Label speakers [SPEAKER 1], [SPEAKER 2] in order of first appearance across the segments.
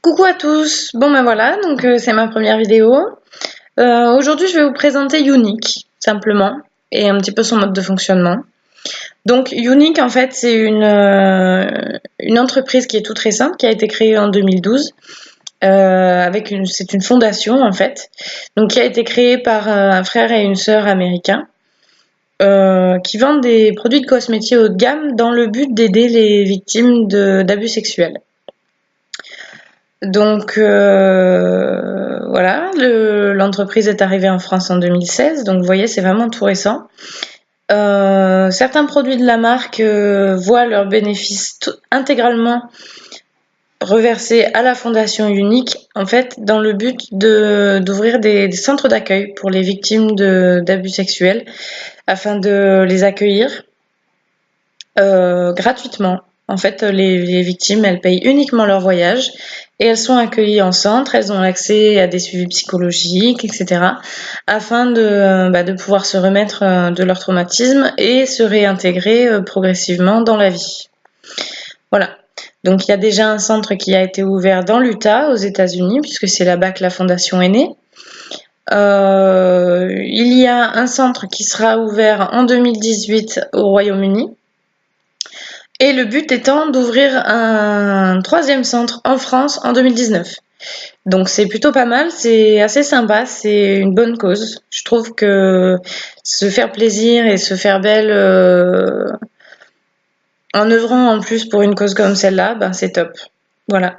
[SPEAKER 1] Coucou à tous, bon ben voilà, donc c'est ma première vidéo. Aujourd'hui je vais vous présenter Unique, simplement, et un petit peu son mode de fonctionnement. Donc Unique en fait c'est une entreprise qui est toute récente, qui a été créée en 2012, c'est une fondation en fait, donc qui a été créée par un frère et une sœur américains, qui vendent des produits de cosmétiques haut de gamme dans le but d'aider les victimes d'abus sexuels. Donc voilà, l'entreprise est arrivée en France en 2016, donc vous voyez, c'est vraiment tout récent. Certains produits de la marque voient leurs bénéfices intégralement reversés à la Fondation Unique, en fait, dans le but d'ouvrir des centres d'accueil pour les victimes d'abus sexuels, afin de les accueillir gratuitement. En fait, les victimes, elles payent uniquement leur voyage et elles sont accueillies en centre, elles ont accès à des suivis psychologiques, etc., afin de pouvoir se remettre de leur traumatisme et se réintégrer progressivement dans la vie. Voilà. Donc il y a déjà un centre qui a été ouvert dans l'Utah, aux États-Unis, puisque c'est là-bas que la fondation est née. Il y a un centre qui sera ouvert en 2018 au Royaume-Uni. Et le but étant d'ouvrir un troisième centre en France en 2019. Donc c'est plutôt pas mal, c'est assez sympa, c'est une bonne cause. Je trouve que se faire plaisir et se faire belle en œuvrant en plus pour une cause comme celle-là, ben c'est top. Voilà.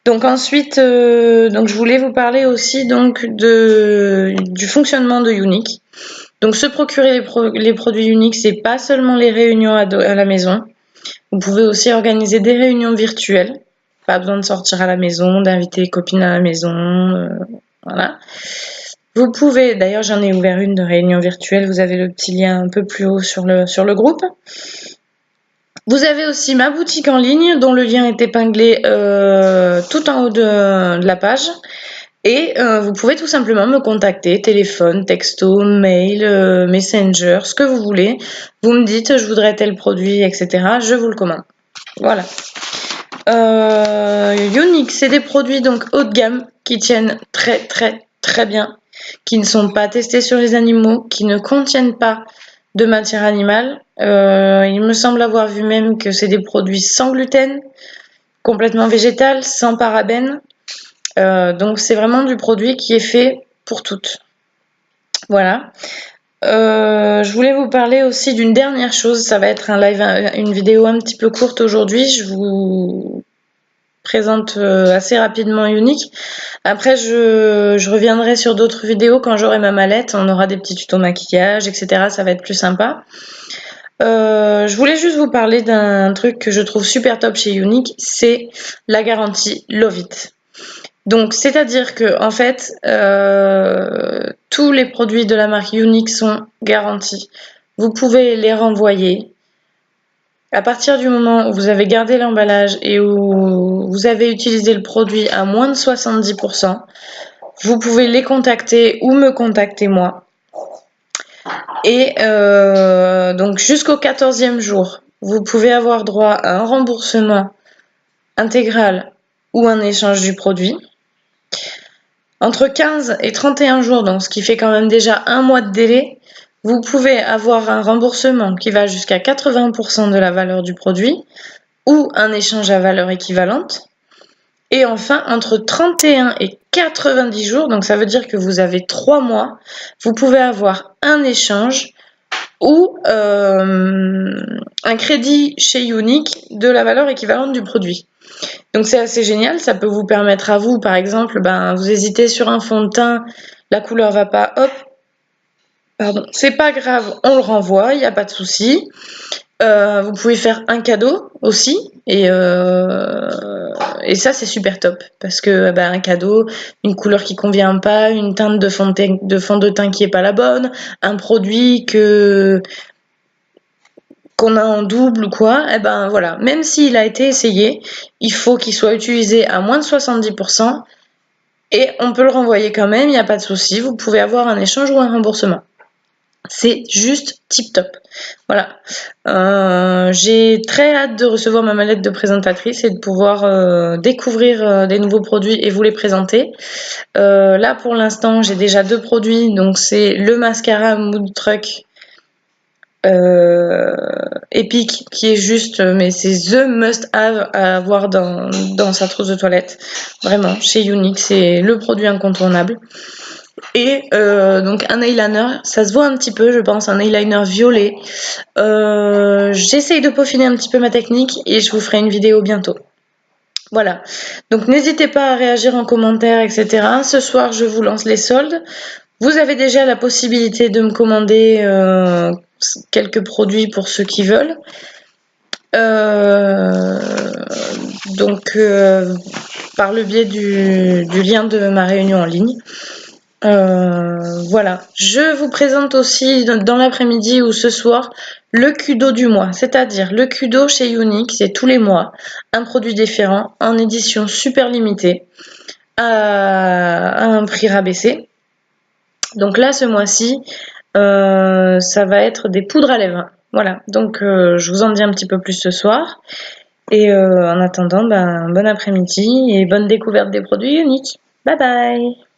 [SPEAKER 1] Donc ensuite, donc je voulais vous parler aussi donc du fonctionnement de Unique. Donc se procurer les produits Unique, c'est pas seulement les réunions à la maison. Vous pouvez aussi organiser des réunions virtuelles. Pas besoin de sortir à la maison, d'inviter les copines à la maison. Voilà. Vous pouvez, d'ailleurs j'en ai ouvert une de réunion virtuelle, vous avez le petit lien un peu plus haut sur le groupe. Vous avez aussi ma boutique en ligne dont le lien est épinglé tout en haut de la page. Et vous pouvez tout simplement me contacter, téléphone, texto, mail, messenger, ce que vous voulez. Vous me dites, je voudrais tel produit, etc. Je vous le commande. Voilà. Unique, c'est des produits donc haut de gamme qui tiennent très très très bien, qui ne sont pas testés sur les animaux, qui ne contiennent pas de matière animale. Il me semble avoir vu même que c'est des produits sans gluten, complètement végétal, sans parabènes. Donc c'est vraiment du produit qui est fait pour toutes. Voilà. Je voulais vous parler aussi d'une dernière chose. Ça va être un live, une vidéo un petit peu courte aujourd'hui. Je vous présente assez rapidement Unique. Après, je reviendrai sur d'autres vidéos quand j'aurai ma mallette. On aura des petits tutos maquillage, etc. Ça va être plus sympa. Je voulais juste vous parler d'un truc que je trouve super top chez Unique, c'est la garantie Love It. Donc, c'est-à-dire que en fait, tous les produits de la marque Unique sont garantis. Vous pouvez les renvoyer. À partir du moment où vous avez gardé l'emballage et où vous avez utilisé le produit à moins de 70%, vous pouvez les contacter ou me contacter moi. Et donc jusqu'au 14e jour, vous pouvez avoir droit à un remboursement intégral ou un échange du produit. Entre 15 et 31 jours, donc ce qui fait quand même déjà un mois de délai, vous pouvez avoir un remboursement qui va jusqu'à 80% de la valeur du produit ou un échange à valeur équivalente. Et enfin, entre 31 et 90 jours, donc ça veut dire que vous avez 3 mois, vous pouvez avoir un échange ou un crédit chez Unique de la valeur équivalente du produit. Donc c'est assez génial, ça peut vous permettre à vous, par exemple, vous hésitez sur un fond de teint, la couleur va pas, hop, pardon, c'est pas grave, on le renvoie, il n'y a pas de souci. Vous pouvez faire un cadeau aussi, et ça c'est super top, parce que un cadeau, une couleur qui convient pas, une teinte de fond de teint qui est pas la bonne, un produit qu'on a en double ou quoi, voilà, même s'il a été essayé, il faut qu'il soit utilisé à moins de 70% et on peut le renvoyer quand même, il n'y a pas de souci, vous pouvez avoir un échange ou un remboursement. C'est juste tip top. Voilà. J'ai très hâte de recevoir ma mallette de présentatrice et de pouvoir découvrir des nouveaux produits et vous les présenter. Là pour l'instant j'ai déjà 2 produits, donc c'est le mascara Mood Truck Epic qui est juste, mais c'est the must have à avoir dans sa trousse de toilette. Vraiment, chez Younique, c'est le produit incontournable. Et donc un eyeliner, ça se voit un petit peu, je pense, un eyeliner violet. J'essaye de peaufiner un petit peu ma technique et je vous ferai une vidéo bientôt. Voilà, donc n'hésitez pas à réagir en commentaire, etc. Ce soir, je vous lance les soldes. Vous avez déjà la possibilité de me commander quelques produits pour ceux qui veulent. Donc, par le biais du lien de ma réunion en ligne. Voilà, je vous présente aussi dans l'après-midi ou ce soir le Kudo du mois, c'est-à-dire le Kudo chez Younique, c'est tous les mois un produit différent en édition super limitée à un prix rabaissé. Donc là ce mois-ci ça va être des poudres à lèvres, voilà, donc je vous en dis un petit peu plus ce soir et en attendant bon après-midi et bonne découverte des produits Younique. Bye bye.